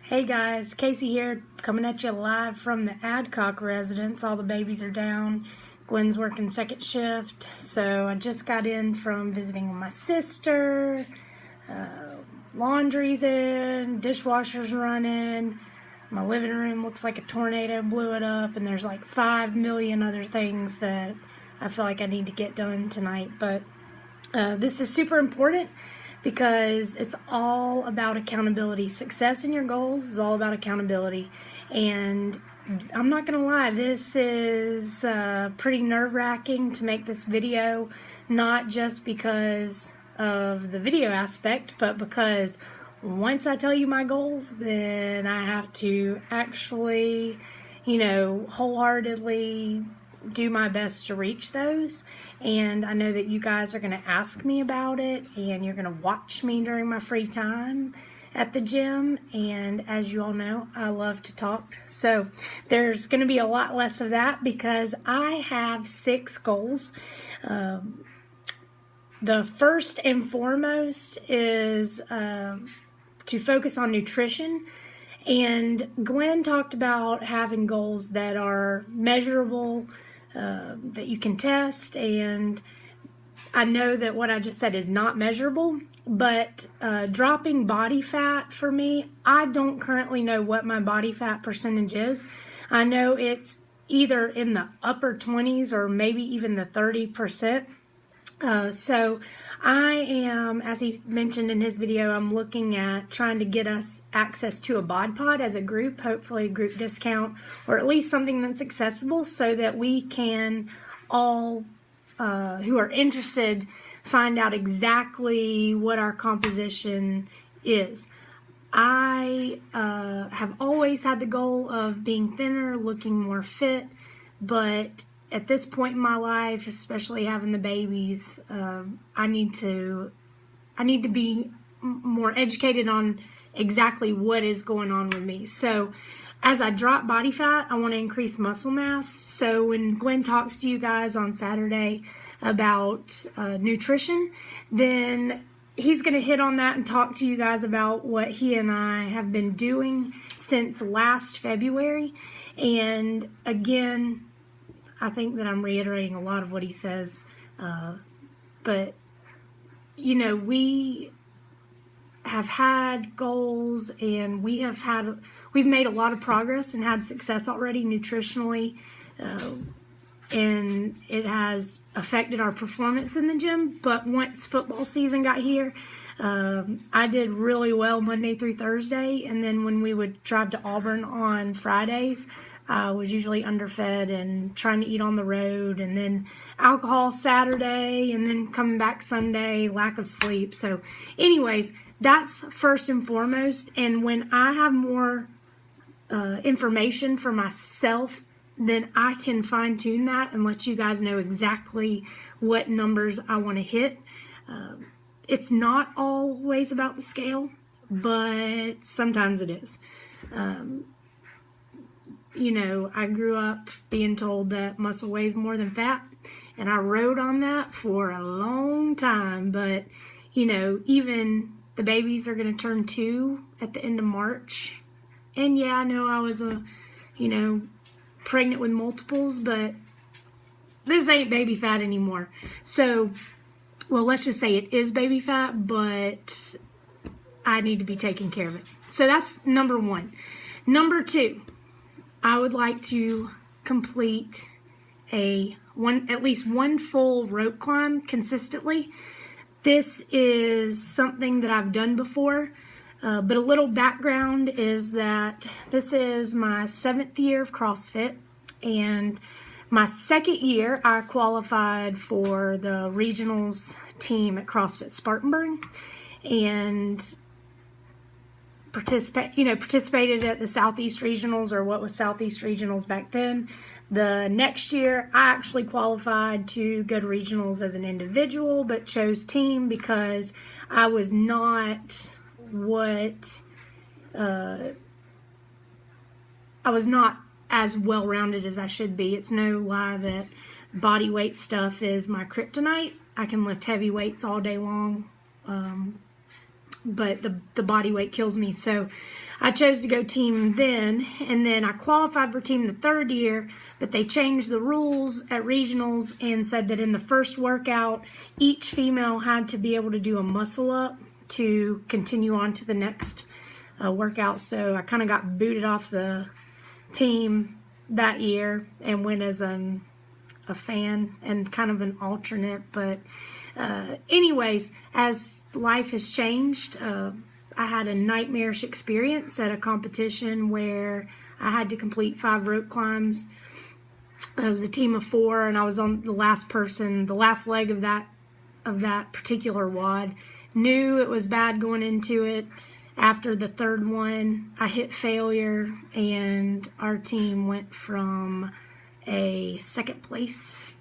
Hey guys, Casey here, coming at you live from the Adcock residence. All the babies are down. Glenn's working second shift, so I just got in from visiting with my sister. Laundry's in, dishwasher's running. My living room looks like a tornado blew it up, and there's like 5 million other things that I feel like I need to get done tonight. But this is super important because it's all about accountability. Success in your goals is all about accountability. And I'm not going to lie, this is pretty nerve-wracking to make this video, not just because of the video aspect, but because once I tell you my goals, then I have to actually, wholeheartedly do my best to reach those. And I know that you guys are going to ask me about it, and you're going to watch me during my free time at the gym. And as you all know, I love to talk. So there's going to be a lot less of that because I have 6 goals. The first and foremost is to focus on nutrition. And Glenn talked about having goals that are measurable, that you can test, and I know that what I just said is not measurable, but dropping body fat for me, I don't currently know what my body fat percentage is. I know it's either in the upper 20s or maybe even the 30%. So I am, as he mentioned in his video, I'm looking at trying to get us access to a bod pod as a group, hopefully a group discount, or at least something that's accessible so that we can all, who are interested, find out exactly what our composition is. I have always had the goal of being thinner, looking more fit, but at this point in my life, especially having the babies, I need to be more educated on exactly what is going on with me. So as I drop body fat, I want to increase muscle mass. So when Glenn talks to you guys on Saturday about nutrition, then he's going to hit on that and talk to you guys about what he and I have been doing since last February. And again, I think that I'm reiterating a lot of what he says, but we have had goals, and we've made a lot of progress and had success already nutritionally, and it has affected our performance in the gym. But once football season got here, I did really well Monday through Thursday, and then when we would drive to Auburn on Fridays, I was usually underfed and trying to eat on the road, and then alcohol Saturday, and then coming back Sunday, lack of sleep. So anyways, that's first and foremost. And when I have more information for myself, then I can fine tune that and let you guys know exactly what numbers I want to hit. It's not always about the scale, but sometimes it is. I grew up being told that muscle weighs more than fat, and I rode on that for a long time. But, even the babies are going to turn 2 at the end of March. And yeah, I know I was pregnant with multiples, but this ain't baby fat anymore. So, well, let's just say it is baby fat, but I need to be taking care of it. So that's number 1. Number 2. I would like to complete at least one full rope climb consistently. This is something that I've done before, but a little background is that this is my 7th year of CrossFit, and my 2nd year I qualified for the regionals team at CrossFit Spartanburg, and participated at the Southeast Regionals, or what was Southeast Regionals back then. The next year, I actually qualified to go to regionals as an individual, but chose team because I was not as well-rounded as I should be. It's no lie that body weight stuff is my kryptonite. I can lift heavy weights all day long. but the body weight kills me. So I chose to go team then, and then I qualified for team the third year, but they changed the rules at regionals and said that in the first workout, each female had to be able to do a muscle up to continue on to the next workout. So I kind of got booted off the team that year and went as a fan and kind of an alternate. But anyways, as life has changed, I had a nightmarish experience at a competition where I had to complete 5 rope climbs. It was a team of 4, and I was on the last leg of that particular WOD. Knew it was bad going into it. After the third one, I hit failure, and our team went from a second place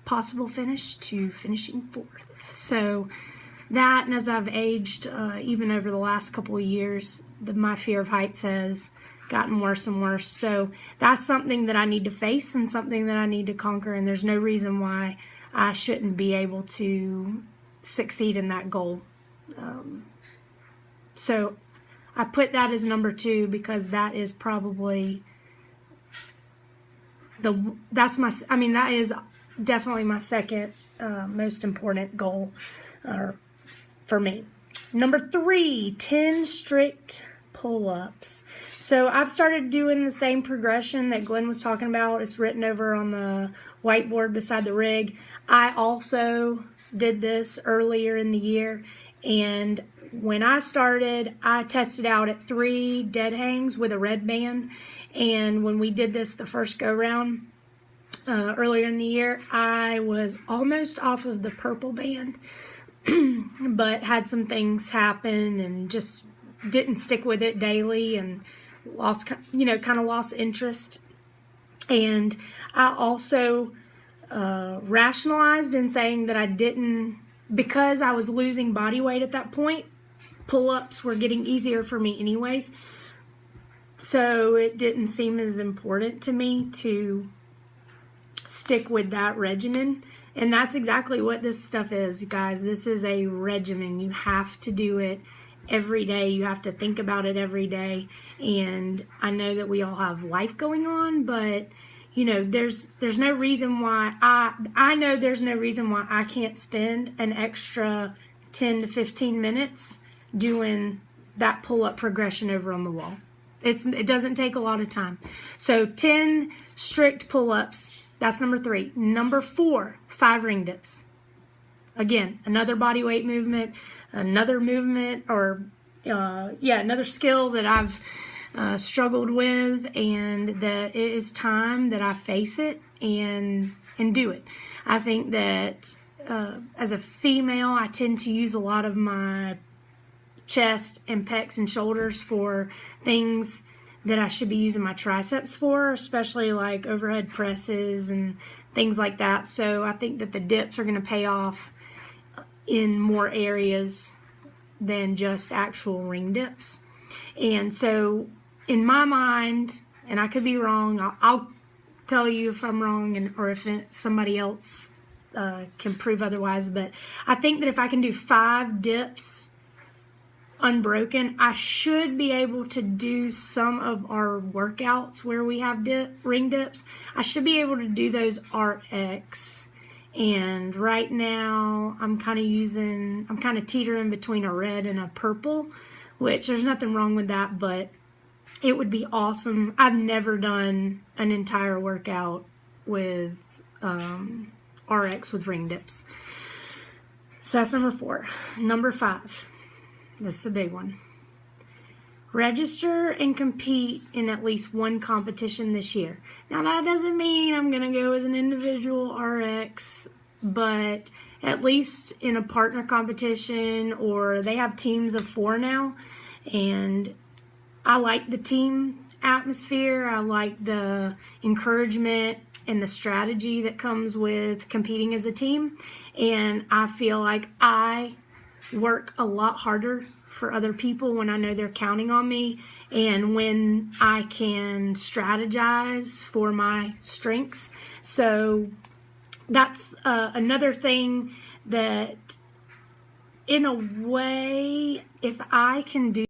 possible finish to finishing 4th. So that, and as I've aged, even over the last couple of years, my fear of heights has gotten worse and worse. So that's something that I need to face and something that I need to conquer, and there's no reason why I shouldn't be able to succeed in that goal. So I put that as number 2 because that is probably that is definitely my second most important goal for me. Number 3, 10 strict pull-ups. So I've started doing the same progression that Glenn was talking about. It's written over on the whiteboard beside the rig. I also did this earlier in the year, and when I started, I tested out at 3 dead hangs with a red band, and when we did this the first go-round earlier in the year, I was almost off of the purple band, but had some things happen and just didn't stick with it daily and kind of lost interest. And I also rationalized in saying that I didn't, because I was losing body weight at that point, pull-ups were getting easier for me anyways. So it didn't seem as important to me to stick with that regimen. And that's exactly what this stuff is, guys. This is a regimen. You have to do it every day. You have to think about it every day. And I know that we all have life going on, but there's no reason why I know there's no reason why I can't spend an extra 10 to 15 minutes doing that pull-up progression over on the wall. It doesn't take a lot of time. So 10 strict pull-ups. That's number 3. Number 4, 5 ring dips. Again, another body weight movement, another skill that I've struggled with, and that it is time that I face it and do it. I think that as a female, I tend to use a lot of my chest and pecs and shoulders for things that I should be using my triceps for, especially like overhead presses and things like that. So I think that the dips are going to pay off in more areas than just actual ring dips. And so in my mind, and I could be wrong, I'll tell you if I'm wrong or if somebody else can prove otherwise, but I think that if I can do 5 dips unbroken, I should be able to do some of our workouts where we have ring dips. I should be able to do those RX. And right now I'm kind of teetering between a red and a purple, which there's nothing wrong with that, but it would be awesome. I've never done an entire workout with RX with ring dips. So that's number 4. Number 5. This is a big one. Register and compete in at least one competition this year. Now, that doesn't mean I'm going to go as an individual RX, but at least in a partner competition, or they have teams of 4 now, and I like the team atmosphere. I like the encouragement and the strategy that comes with competing as a team, and I feel like I work a lot harder for other people when I know they're counting on me, and when I can strategize for my strengths. So that's another thing that in a way, if I can do